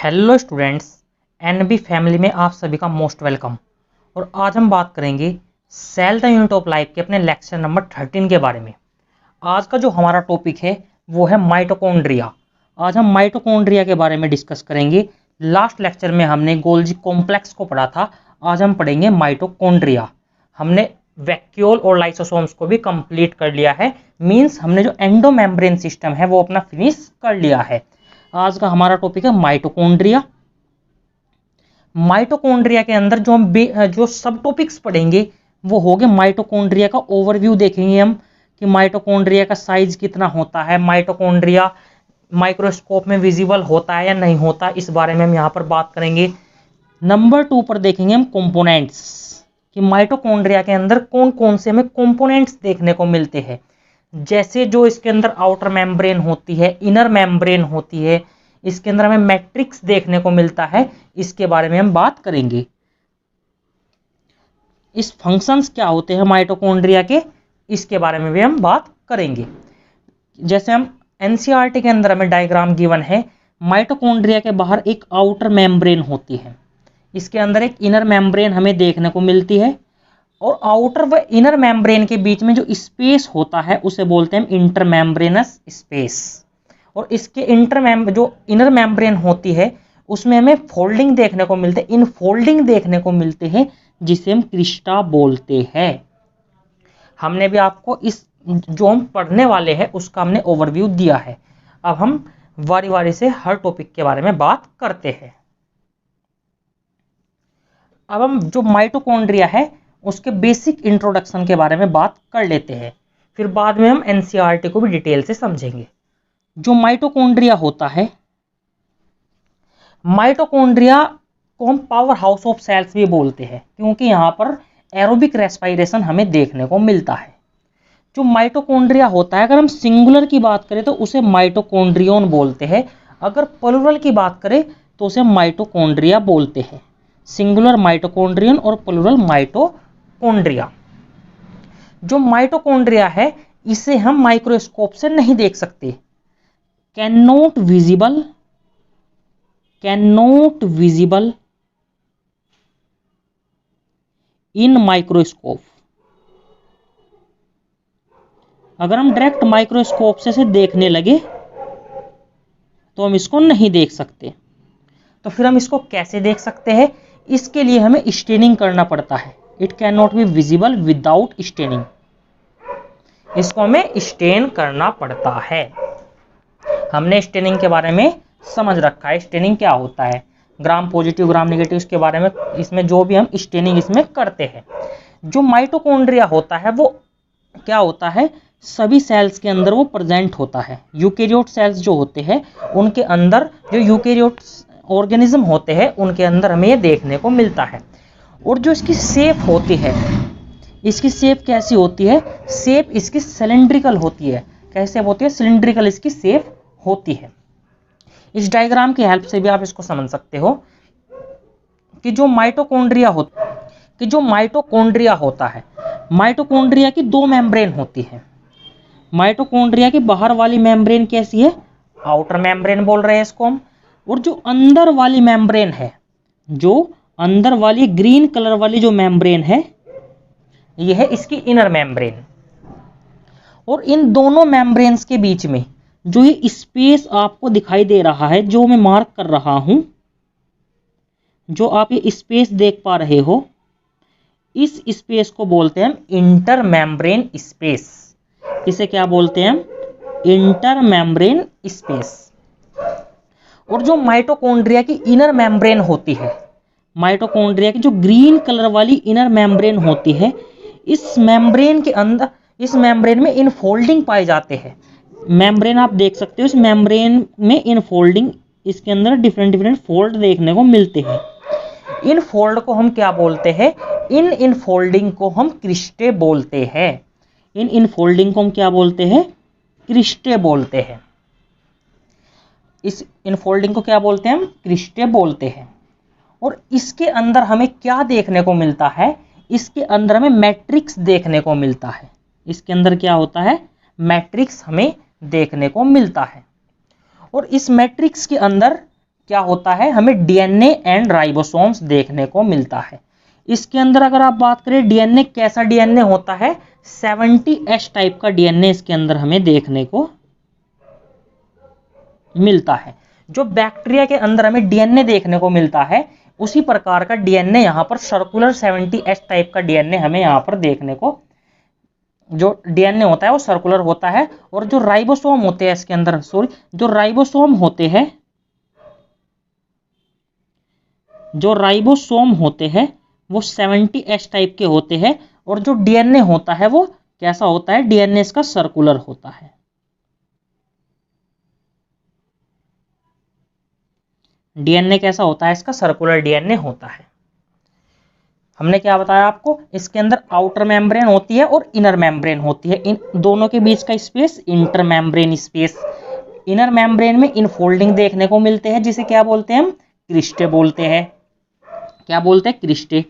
Hello students, NB family में आप सभी का मोस्ट वेलकम। और आज हम बात करेंगे cell the unit of life के अपने लेक्चर नंबर 13 के बारे में। आज का जो हमारा टॉपिक है वो है माइटोकॉन्ड्रिया। आज हम माइटोकॉन्ड्रिया के बारे में डिस्कस करेंगे। लास्ट लेक्चर में हमने गोल्जी कॉम्प्लेक्स को पढ़ा था, आज हम पढ़ेंगे माइटोकॉन्ड्रिया। हमने वैक्यूल और लाइसोसोम्स को भी कंप्लीट कर लिया है, मीन्स हमने जो एंडोमेम्ब्रेन सिस्टम है वो अपना फिनिश कर लिया है। आज का हमारा टॉपिक है माइटोकॉन्ड्रिया। माइटोकॉन्ड्रिया के अंदर जो सब टॉपिक्स पढ़ेंगे वो हो गए माइटोकॉन्ड्रिया का ओवरव्यू देखेंगे हम कि माइटोकॉन्ड्रिया का साइज कितना होता है, माइटोकॉन्ड्रिया माइक्रोस्कोप में विजिबल होता है या नहीं होता, इस बारे में हम यहाँ पर बात करेंगे। नंबर 2 पर देखेंगे हम कंपोनेंट्स कि माइटोकॉन्ड्रिया के अंदर कौन कौन से हमें कंपोनेंट्स देखने को मिलते हैं। जैसे जो इसके अंदर आउटर मेम्ब्रेन होती है, इनर मेम्ब्रेन होती है, इसके अंदर हमें मैट्रिक्स देखने को मिलता है, इसके बारे में हम बात करेंगे। इस फंक्शंस क्या होते हैं माइटोकॉन्ड्रिया के, इसके बारे में भी हम बात करेंगे। जैसे हम एनसीईआरटी के अंदर हमें डायग्राम गिवन है, माइटोकॉन्ड्रिया के बाहर एक आउटर मेम्ब्रेन होती है, इसके अंदर एक इनर मेम्ब्रेन हमें देखने को मिलती है, और आउटर व इनर मेम्ब्रेन के बीच में जो स्पेस होता है उसे बोलते हैं इंटरमेम्ब्रेनस स्पेस। और इसके जो इनर मेम्ब्रेन होती है उसमें हमें फोल्डिंग देखने को मिलते हैं, इन फोल्डिंग देखने को मिलते हैं जिसे हम क्रिस्टा बोलते हैं। हमने भी आपको इस जो हम पढ़ने वाले हैं उसका हमने ओवरव्यू दिया है। अब हम वारी वारी से हर टॉपिक के बारे में बात करते हैं। अब हम जो माइटोकॉन्ड्रिया है उसके बेसिक इंट्रोडक्शन के बारे में बात कर लेते हैं, फिर बाद में हम एनसीईआरटी को भी डिटेल से समझेंगे। जो माइटोकॉन्ड्रिया होता है, माइटोकॉन्ड्रिया को हम पावर हाउस ऑफ सेल्स भी बोलते हैं क्योंकि यहाँ पर एरोबिक रेस्पिरेशन हमें देखने को मिलता है। जो माइटोकॉन्ड्रिया होता है, अगर हम सिंगुलर की बात करें तो उसे माइटोकॉन्ड्रियन बोलते हैं, अगर प्लूरल की बात करें तो उसे माइटोकॉन्ड्रिया बोलते हैं। सिंगुलर माइटोकॉन्ड्रियन और प्लूरल माइटोकॉन्ड्रिया। जो माइटोकॉन्ड्रिया है इसे हम माइक्रोस्कोप से नहीं देख सकते, can not visible in microscope. अगर हम डायरेक्ट माइक्रोस्कोप से देखने लगे तो हम इसको नहीं देख सकते। तो फिर हम इसको कैसे देख सकते हैं? इसके लिए हमें स्टेनिंग करना पड़ता है। It can not be visible without staining. इसको हमें स्टेन करना पड़ता है। हमने स्टेनिंग के बारे में समझ रखा है, स्टेनिंग क्या होता है, ग्राम पॉजिटिव ग्राम नेगेटिव, इसके बारे में इसमें जो भी हम स्टेनिंग इसमें करते हैं। जो माइटोकॉन्ड्रिया होता है वो क्या होता है, सभी सेल्स के अंदर वो प्रेजेंट होता है। यूकेरियोट सेल्स जो होते हैं उनके अंदर, जो यूकेरियोट ऑर्गेनिज्म होते हैं उनके अंदर हमें ये देखने को मिलता है। और जो इसकी शेप होती है, इसकी शेप कैसी होती है, शेप इसकी सिलेंड्रिकल होती है। कैसे होती है? सिलेंड्रिकल इसकी शेप होती है। इस डायग्राम की हेल्प से भी आप इसको समझ सकते हो कि जो माइटोकॉन्ड्रिया होता है, माइटोकॉन्ड्रिया की 2 मेम्ब्रेन होती है। माइटोकॉन्ड्रिया की बाहर वाली मेम्ब्रेन कैसी है? आउटर मेम्ब्रेन बोल रहे हैं इसको हम। और जो अंदर वाली मेम्ब्रेन है, जो अंदर वाली ग्रीन कलर वाली जो मेम्ब्रेन है, यह है इसकी इनर मेम्ब्रेन। और इन दोनों मेम्ब्रेन्स के बीच में जो ये स्पेस आपको दिखाई दे रहा है, जो मैं मार्क कर रहा हूं, जो आप ये स्पेस देख पा रहे हो, इस स्पेस को बोलते हैं इंटर मेम्ब्रेन स्पेस। इसे क्या बोलते हैं? Inter membrane space. और जो माइटोकॉन्ड्रिया की इनर मेम्ब्रेन होती है, माइटोकॉन्ड्रिया की जो ग्रीन कलर वाली इनर मेम्ब्रेन होती है, इस मेम्ब्रेन के अंदर, इस मेम्ब्रेन में इनफोल्डिंग पाए जाते हैं। मेम्ब्रेन आप देख सकते हो, इस मेम्ब्रेन में इनफोल्डिंग, इसके अंदर डिफरेंट फोल्ड देखने को मिलते हैं। इन फोल्ड को हम क्या बोलते हैं? इन इनफोल्डिंग को हम क्रिस्टे बोलते हैं। इन इनफोल्डिंग को हम क्या बोलते हैं? क्रिस्टे बोलते हैं। इस इनफोल्डिंग को क्या बोलते हैं? हम क्रिस्टे बोलते हैं। और इसके अंदर हमें क्या देखने को मिलता है? इसके अंदर हमें मैट्रिक्स देखने को मिलता है। इसके अंदर क्या होता है? मैट्रिक्स हमें देखने को मिलता है। और इस मैट्रिक्स के अंदर क्या होता है, हमें डीएनए एंड राइबोसोम्स देखने को मिलता है। इसके अंदर अगर आप बात करें डीएनए, कैसा डीएनए होता है, 70S टाइप का डीएनए इसके अंदर हमें देखने को मिलता है। जो बैक्टीरिया के अंदर हमें डीएनए देखने को मिलता है, उसी प्रकार का डीएनए यहाँ पर सर्कुलर 70S टाइप का डीएनए हमें यहाँ पर देखने को, जो डीएनए होता है वो सर्कुलर होता है। और जो राइबोसोम होते हैं इसके अंदर, जो राइबोसोम होते हैं वो 70S टाइप के होते हैं। और जो डीएनए होता है वो कैसा होता है, डीएनए इसका सर्कुलर होता है। डीएनए कैसा होता है, इसका सर्कुलर डीएनए होता है। हमने क्या बताया आपको, इसके अंदर आउटर मेम्ब्रेन होती है और इनर मेम्ब्रेन होती है। इन दोनों के बीच का space inter membrane space. Inner membrane में इनफोल्डिंग देखने को मिलते हैं, जिसे क्या बोलते हैं हम, क्रिस्टे बोलते हैं। क्या बोलते हैं, क्रिस्टे।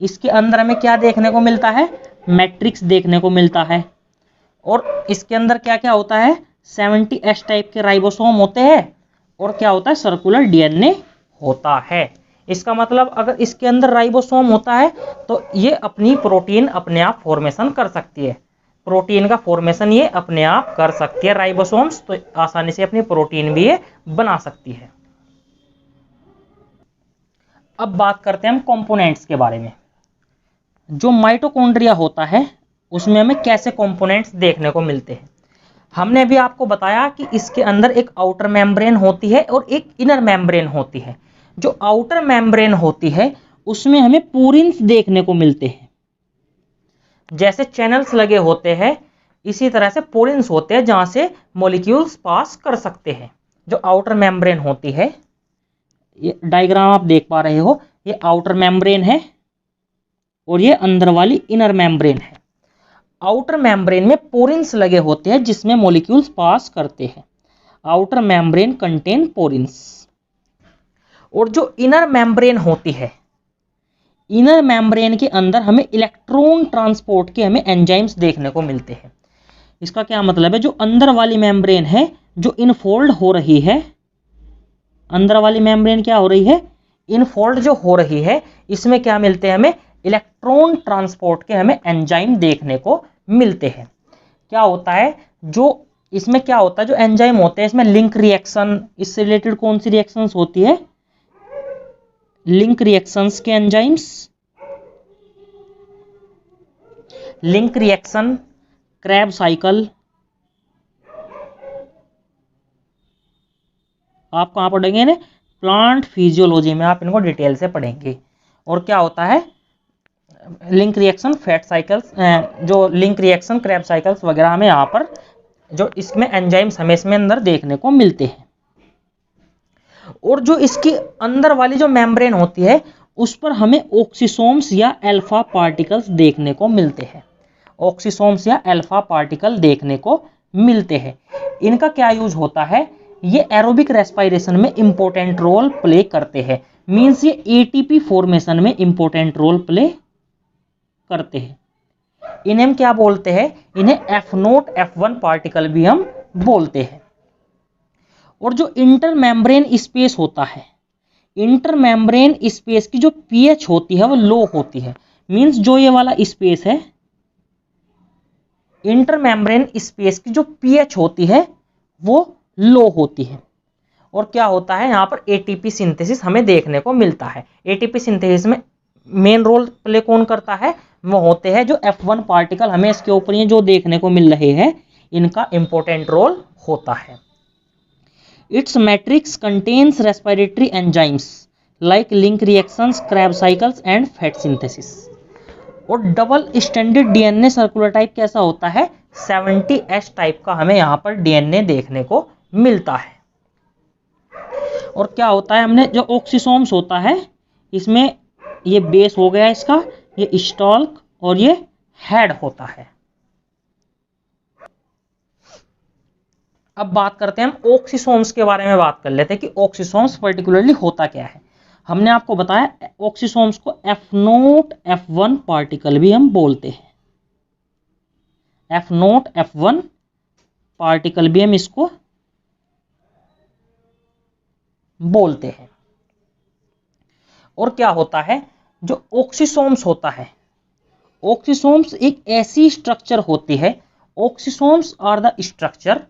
इसके अंदर हमें क्या देखने को मिलता है, मैट्रिक्स देखने को मिलता है। और इसके अंदर क्या क्या होता है, 70S टाइप के राइबोसोम होते हैं और क्या होता है, सर्कुलर डीएनए होता है। इसका मतलब अगर इसके अंदर राइबोसोम होता है तो ये अपनी प्रोटीन अपने आप फॉर्मेशन कर सकती है। प्रोटीन का फॉर्मेशन ये अपने आप कर सकती है राइबोसोम्स, तो आसानी से अपनी प्रोटीन भी ये बना सकती है। अब बात करते हैं हम कंपोनेंट्स के बारे में। जो माइटोकॉन्ड्रिया होता है उसमें हमें कैसे कंपोनेंट्स देखने को मिलते हैं। हमने भी आपको बताया कि इसके अंदर एक आउटर मेम्ब्रेन होती है और एक इनर मेम्ब्रेन होती है। जो आउटर मेम्ब्रेन होती है उसमें हमें पूरिन्स देखने को मिलते हैं। जैसे चैनल्स लगे होते हैं इसी तरह से पोरिन्स होते हैं जहां से मॉलिक्यूल्स पास कर सकते हैं। जो आउटर मेम्ब्रेन होती है, ये डायग्राम आप देख पा रहे हो, ये आउटर मेम्ब्रेन है और ये अंदर वाली इनर मेम्ब्रेन है। आउटर मेम्ब्रेन में पोरिन्स लगे होते हैं जिसमें मॉलिक्यूल्स पास करते हैं। Outer membrane contain porins. और जो इनर मेम्ब्रेन होती है, इनर मेम्ब्रेन के अंदर हमें इलेक्ट्रॉन ट्रांसपोर्ट के हमें एंजाइम्स देखने को मिलते हैं। इसका क्या मतलब है, जो अंदर वाली मेम्ब्रेन है जो इनफोल्ड हो रही है, अंदर वाली मेम्ब्रेन क्या हो रही है, इनफोल्ड जो हो रही है, इसमें क्या मिलते हैं हमें, इलेक्ट्रॉन ट्रांसपोर्ट के हमें एंजाइम देखने को मिलते हैं। क्या होता है, जो इसमें क्या होता है, जो एंजाइम होते हैं इसमें लिंक रिएक्शन, इससे रिलेटेड कौन सी रिएक्शंस होती है, लिंक रिएक्शंस के enzymes, link reaction, Krebs cycle. आप कहां पढ़ेंगे इन्हें, प्लांट फिजियोलॉजी में आप इनको डिटेल से पढ़ेंगे। और क्या होता है, लिंक रिएक्शन, फैट साइकिल्स, जो लिंक रिएक्शन, क्रैब साइकिल्स वगैरह हमें यहाँ पर जो इसमें एंजाइम्स हमें इसमें अंदर देखने को मिलते हैं। और जो इसकी अंदर वाली जो मेम्ब्रेन होती है उस पर हमें ऑक्सीसोम्स या अल्फा पार्टिकल्स देखने को मिलते हैं। ऑक्सीसोम्स या अल्फा पार्टिकल देखने को मिलते हैं। इनका क्या यूज होता है, ये एरोबिक रेस्पिरेशन में इंपॉर्टेंट रोल प्ले करते हैं। मींस ये एटीपी फॉर्मेशन में इंपॉर्टेंट रोल प्ले करते हैं। इन्हें हम क्या बोलते हैं, इन्हें F0 F1 पार्टिकल भी हम बोलते हैं। और जो इंटर मेम्ब्रेन स्पेस होता है, इंटर मेम्ब्रेन स्पेस की जो पीएच होती है वो लो होती है। मींस जो ये वाला स्पेस है, इंटर मेम्ब्रेन स्पेस की जो पीएच होती है वो लो होती है। और क्या होता है, यहाँ पर एटीपी सिंथेसिस हमें देखने को मिलता है। एटीपी सिंथेसिस में मेन रोल प्ले कौन करता है, वो होते हैं जो F1 पार्टिकल हमें इसके ऊपर ये जो देखने को मिल रहे हैं, इनका इंपॉर्टेंट रोल होता है। Its matrix contains respiratory enzymes like link reactions, crab cycles and fat synthesis. और double standard DNA circular type कैसा होता है, 70S टाइप का हमें यहाँ पर डीएनए देखने को मिलता है। और क्या होता है, हमने जो ऑक्सीसोम्स होता है इसमें ये बेस हो गया इसका, ये स्टॉल्क और ये हेड होता है। अब बात करते हैं हम ऑक्सीसोम्स के बारे में, बात कर लेते हैं कि ऑक्सीसोम्स पर्टिकुलरली होता क्या है। हमने आपको बताया ऑक्सीसोम्स को F0 F1 पार्टिकल भी हम बोलते हैं। F0 F1 पार्टिकल भी हम इसको बोलते हैं। और क्या होता है, जो ऑक्सीसोम्स होता है, ऑक्सीसोम्स एक ऐसी स्ट्रक्चर होती है, oxysomes are the structure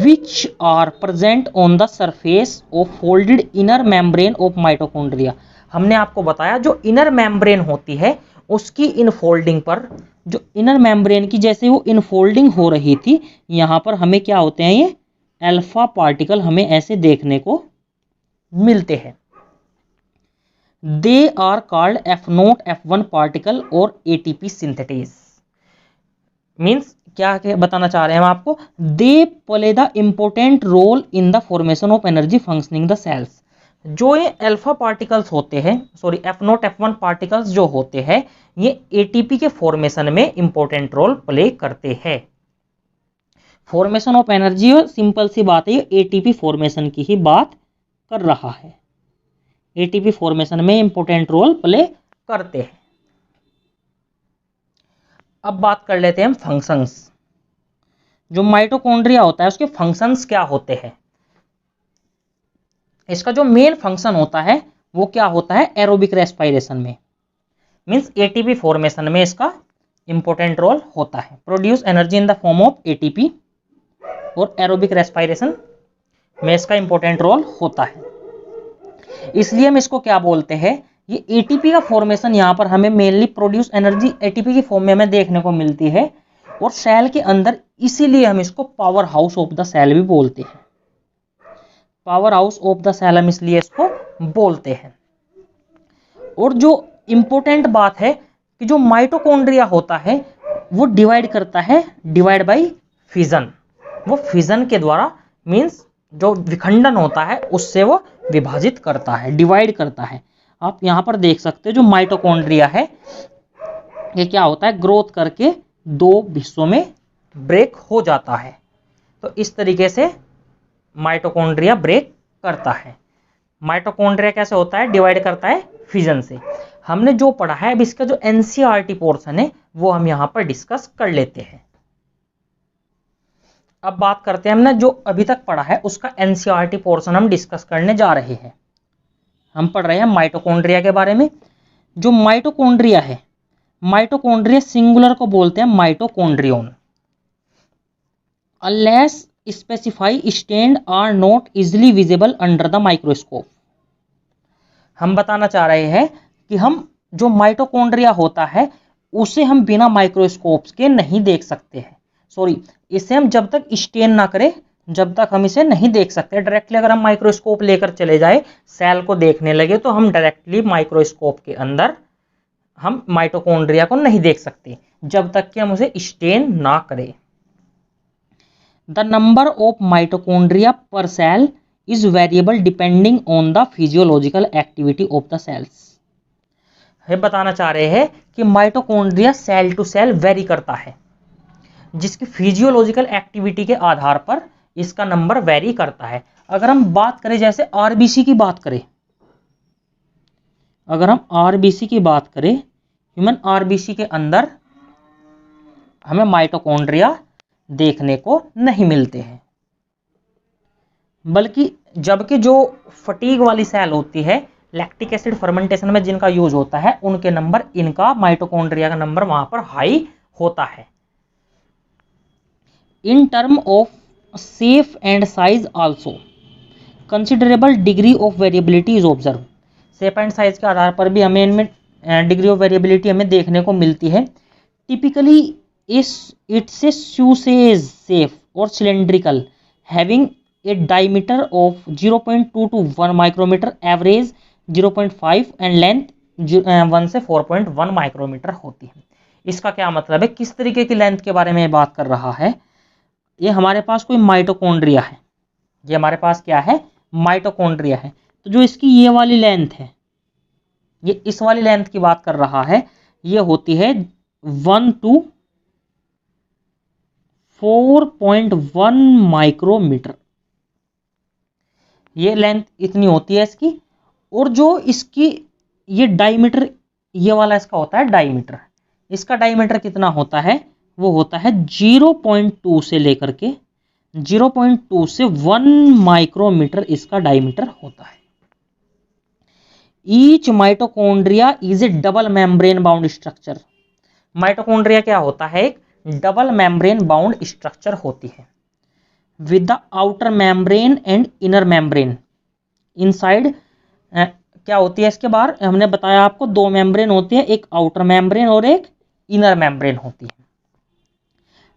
which are present on the surface of folded inner membrane of mitochondria. हमने आपको बताया जो इनर मेम्ब्रेन होती है उसकी इनफोल्डिंग पर, जो इनर मेम्ब्रेन की जैसे वो इनफोल्डिंग हो रही थी, यहाँ पर हमें क्या होते हैं, ये अल्फा पार्टिकल हमें ऐसे देखने को मिलते हैं। They are called F0 F1 particle और ATP सिंथेटेज। मीन्स क्या बताना चाह रहे हैं हम आपको, they play the important role in the formation of energy functioning the cells. जो ये अल्फा पार्टिकल्स होते हैं, सॉरी F0 F1 पार्टिकल्स जो होते हैं, ये ATP के फॉर्मेशन में इंपॉर्टेंट रोल प्ले करते हैं। फॉर्मेशन ऑफ एनर्जी, सिंपल सी बात है, ये ATP फॉर्मेशन की ही बात कर रहा है। ATP फॉर्मेशन में इंपॉर्टेंट रोल प्ले करते हैं। अब बात कर लेते हैं हम फंक्शंस। जो माइटोकॉन्ड्रिया होता है उसके फंक्शंस क्या होते हैं। इसका जो मेन फंक्शन होता है वो क्या होता है, एरोबिक रेस्पिरेशन में, मींस ATP फॉर्मेशन में इसका इंपॉर्टेंट रोल होता है। Produce energy in the form of ATP, और एरोबिक रेस्पिरेशन में इसका इंपॉर्टेंट रोल होता है। इसलिए हम इसको क्या बोलते हैं, ये ATP का फॉर्मेशन यहाँ पर हमें मेनली प्रोड्यूस एनर्जी ATP की फॉर्म में हमें देखने को मिलती है, और सेल के अंदर, इसीलिए हम इसको power house of the cell भी बोलते हैं। Power house of the cell हम इसलिए इसको बोलते हैं। और जो इंपॉर्टेंट बात है कि जो माइटोकॉन्ड्रिया होता है वो डिवाइड करता है, डिवाइड बाय फिजन। वो फिजन के द्वारा, मींस जो विखंडन होता है उससे वो विभाजित करता है, डिवाइड करता है। आप यहां पर देख सकते हो जो माइटोकॉन्ड्रिया है ये क्या होता है, ग्रोथ करके दो हिस्सों में ब्रेक हो जाता है। तो इस तरीके से माइटोकॉन्ड्रिया ब्रेक करता है। माइटोकॉन्ड्रिया कैसे होता है, डिवाइड करता है फिजन से। हमने जो पढ़ा है, अब इसका जो NCERT पोर्शन है वो हम यहां पर डिस्कस कर लेते हैं। अब बात करते हैं हमने जो अभी तक पढ़ा है उसका NCERT पोर्शन हम डिस्कस करने जा रहे हैं। हम पढ़ रहे हैं माइटोकॉन्ड्रिया के बारे में। जो माइटोकॉन्ड्रिया है, माइटोकॉन्ड्रिया सिंगुलर को बोलते हैं mitochondrion. Unless specify stained are not easily visible under the microscope. हम बताना चाह रहे हैं कि हम जो माइटोकॉन्ड्रिया होता है उसे हम बिना माइक्रोस्कोप के नहीं देख सकते हैं। सॉरी, इसे हम जब तक स्टेन ना करें जब तक हम इसे नहीं देख सकते। डायरेक्टली अगर हम माइक्रोस्कोप लेकर चले जाए, सेल को देखने लगे, तो हम डायरेक्टली माइक्रोस्कोप के अंदर हम माइटोकॉन्ड्रिया को नहीं देख सकते जब तक कि हम उसे स्टेन ना करें। The number of mitochondria per cell is variable depending on the physiological activity of the cells. हम बताना चाह रहे हैं कि mitochondria cell to cell vary करता है, जिसकी फिजियोलॉजिकल एक्टिविटी के आधार पर इसका नंबर वेरी करता है। अगर हम बात करें, जैसे RBC की बात करें, अगर हम RBC की बात करें, ह्यूमन RBC के अंदर हमें माइटोकॉन्ड्रिया देखने को नहीं मिलते हैं, बल्कि जबकि जो फटीग वाली सेल होती है, लैक्टिक एसिड फर्मेंटेशन में जिनका यूज होता है, उनके नंबर, इनका माइटोकॉन्ड्रिया का नंबर वहां पर हाई होता है। In term of shape and size also considerable degree of variability is observe. Shape and size के आधार पर भी हमें इनमें डिग्री ऑफ वेरिएबिलिटी हमें देखने को मिलती है। Typically it's a sausage shape और cylindrical, having a diameter of 0.2 to 1 micrometre, average 0.5 and length 1 से 4.1 माइक्रोमीटर होती है। इसका क्या मतलब है, किस तरीके की लेंथ के बारे में बात कर रहा है। ये हमारे पास कोई माइटोकॉन्ड्रिया है, ये हमारे पास क्या है, माइटोकॉन्ड्रिया है। तो जो इसकी ये वाली लेंथ है, ये इस वाली लेंथ की बात कर रहा है, ये होती है 1 to 4.1 माइक्रोमीटर। ये लेंथ इतनी होती है इसकी। और जो इसकी ये डायमीटर, ये वाला इसका होता है डायमीटर। इसका डायमीटर कितना होता है, वो होता है 0.2 से लेकर के 0.2 से 1 माइक्रोमीटर इसका डायमीटर होता है। Each mitochondria is A double membrane bound structure. Mitochondria क्या होता है? एक डबल मेम्ब्रेन बाउंड स्ट्रक्चर होती है with the outer membrane and inner membrane inside. क्या होती है इसके बाहर? हमने बताया आपको दो मेम्ब्रेन होती है, एक आउटर मेम्ब्रेन और एक इनर मेम्ब्रेन होती है।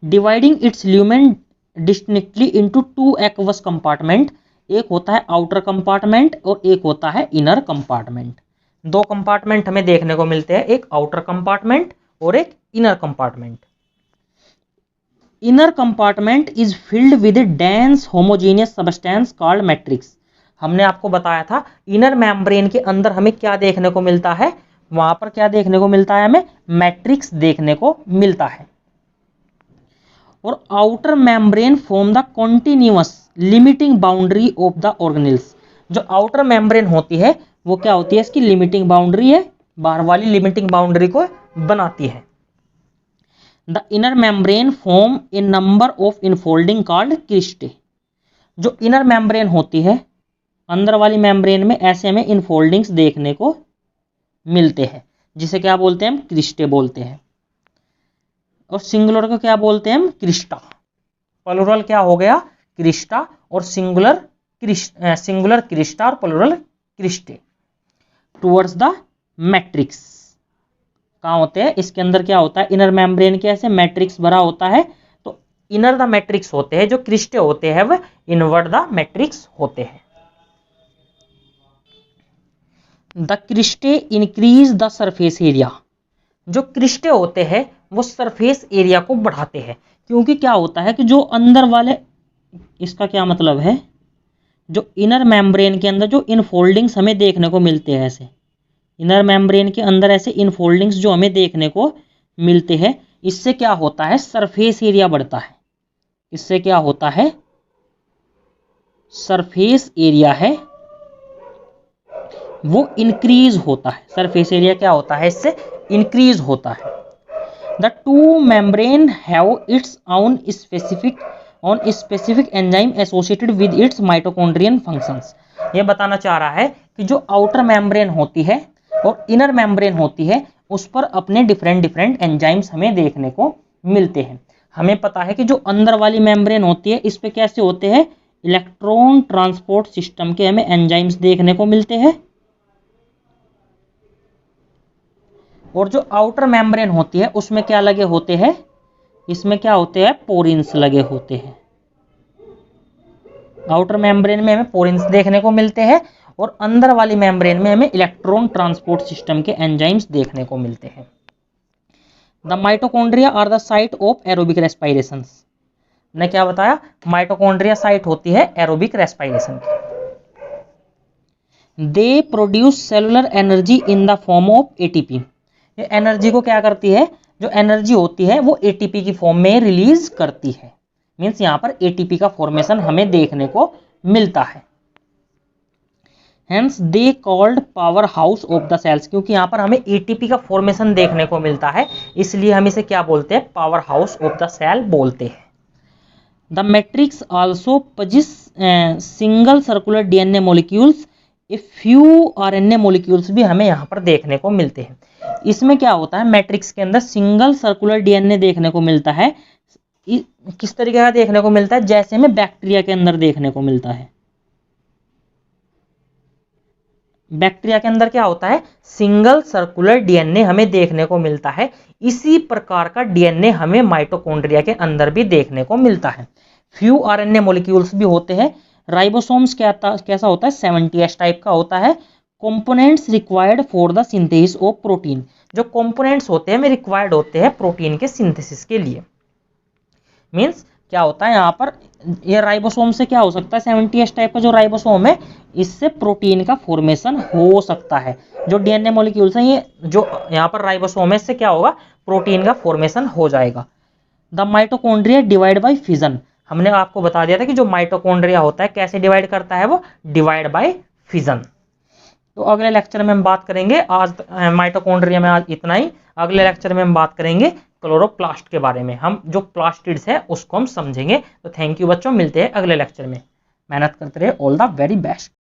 Dividing it's lumen distinctly into two aqueous compartment, एक होता है आउटर कंपार्टमेंट और एक होता है इनर कंपार्टमेंट। दो कंपार्टमेंट हमें देखने को मिलते हैं, एक आउटर कंपार्टमेंट और एक inner compartment. Inner compartment is filled with A dense homogeneous substance called matrix. हमने आपको बताया था इनर मेम्ब्रेन के अंदर हमें क्या देखने को मिलता है, वहां पर क्या देखने को मिलता है? हमें मैट्रिक्स देखने को मिलता है। और outer membrane form the continuous limiting boundary of the organelles. जो आउटर मेम्ब्रेन होती है वो क्या होती है? इसकी लिमिटिंग बाउंड्री है, बाहर वाली लिमिटिंग बाउंड्री को बनाती है। The inner membrane form A number of infolding called cristae. जो इनर मेम्ब्रेन होती है, अंदर वाली मेम्ब्रेन में ऐसे हमें इनफोल्डिंग्स देखने को मिलते हैं, जिसे क्या बोलते हैं? हम क्रिस्टे बोलते हैं। और सिंगुलर को क्या बोलते हैं? हम क्रिस्टा। प्लुरल क्या हो गया? क्रिस्टा। और सिंगुलर क्रिस्टा और plural cristae. Towards the matrix कहाँ होते हैं? इसके अंदर क्या होता है? इनर मेम्ब्रेन के ऐसे मैट्रिक्स भरा होता है, तो इनर द मैट्रिक्स होते हैं, जो क्रिस्टे होते हैं वह इनवर्ड द मैट्रिक्स होते हैं। The cristae increase the surface area. जो क्रिस्टे होते हैं वो सरफेस एरिया को बढ़ाते हैं, क्योंकि क्या होता है कि जो अंदर वाले, इसका क्या मतलब है? जो इनर मेम्ब्रेन के अंदर जो इनफोल्डिंग्स हमें देखने को मिलते हैं, ऐसे इनर मेम्ब्रेन के अंदर ऐसे इनफोल्डिंग्स जो हमें देखने को मिलते हैं, इससे क्या होता है? सरफेस एरिया बढ़ता है। इससे क्या होता है? सरफेस एरिया है वो इंक्रीज होता है। सरफेस एरिया क्या होता है? इससे इंक्रीज होता है। The two membrane have its own specific enzyme associated with its mitochondrion functions. ये बताना चाह रहा है कि जो आउटर मेम्ब्रेन होती है और इनर मेम्ब्रेन होती है उस पर अपने डिफरेंट एंजाइम्स हमें देखने को मिलते हैं। हमें पता है कि जो अंदर वाली मेम्ब्रेन होती है इस पे कैसे होते हैं? इलेक्ट्रॉन ट्रांसपोर्ट सिस्टम के हमें एंजाइम्स देखने को मिलते हैं। और जो आउटर मेम्ब्रेन होती है उसमें क्या लगे होते हैं? इसमें क्या होते हैं? पोरिन्स लगे होते हैं। आउटर मेम्ब्रेन में हमें पोरिन्स देखने को मिलते हैं और अंदर वाली मेम्ब्रेन में हमें इलेक्ट्रॉन ट्रांसपोर्ट सिस्टम के एंजाइम्स देखने को मिलते हैं। The mitochondria are the site of aerobic respiration. ने क्या बताया? माइटोकॉन्ड्रिया साइट होती है एरोबिक रेस्पिरेशन की। They produce cellular energy in the form of ATP. ये एनर्जी को क्या करती है? जो एनर्जी होती है वो एटीपी की फॉर्म में रिलीज करती है। मींस यहां पर एटीपी का फॉर्मेशन हमें देखने को मिलता है। Hence they called power house of the cells. क्योंकि यहां पर हमें एटीपी का फॉर्मेशन देखने को मिलता है, इसलिए हम इसे क्या बोलते हैं? Power house of the cell बोलते हैं। The matrix also possesses single circular DNA molecules, a few RNA molecules भी हमें यहाँ पर देखने को मिलते हैं। इसमें क्या होता है? मैट्रिक्स के अंदर सिंगल सर्कुलर डीएनए देखने को मिलता है। किस तरीके का देखने को मिलता है? जैसे हमें बैक्टीरिया के अंदर देखने को मिलता है। बैक्टीरिया के अंदर क्या होता है? सिंगल सर्कुलर डीएनए हमें देखने को मिलता है। इसी प्रकार का डीएनए हमें माइटोकॉन्ड्रिया के अंदर भी देखने को मिलता है। फ्यू आरएनए मॉलिक्यूल्स भी होते हैं। राइबोसोम्स कैसा होता है? 70S टाइप का होता है। Components required for the synthesis of protein. जो कंपोनेंट्स होते हैं वे रिक्वायर्ड होते हैं प्रोटीन के सिंथेसिस के लिए। मींस क्या होता है यहाँ पर? ये राइबोसोम से क्या हो सकता है? 70S टाइप का जो राइबोसोम है इससे प्रोटीन का फॉर्मेशन हो सकता है। जो डीएनए मॉलिक्यूल्स हैं ये जो यहाँ पर राइबोसोम है इससे क्या होगा? प्रोटीन का फॉर्मेशन हो जाएगा। The mitochondria divide by fission. हमने आपको बता दिया था कि जो माइटोकॉन्ड्रिया होता है कैसे डिवाइड करता है? वो डिवाइड बाय फिजन। तो अगले लेक्चर में हम बात करेंगे, आज माइटोकॉन्ड्रिया में आज इतना ही। अगले लेक्चर में हम बात करेंगे क्लोरोप्लास्ट के बारे में, हम जो प्लास्टिड्स है उसको हम समझेंगे। तो थैंक यू बच्चों, मिलते हैं अगले लेक्चर में। मेहनत करते रहे, ऑल द वेरी बेस्ट।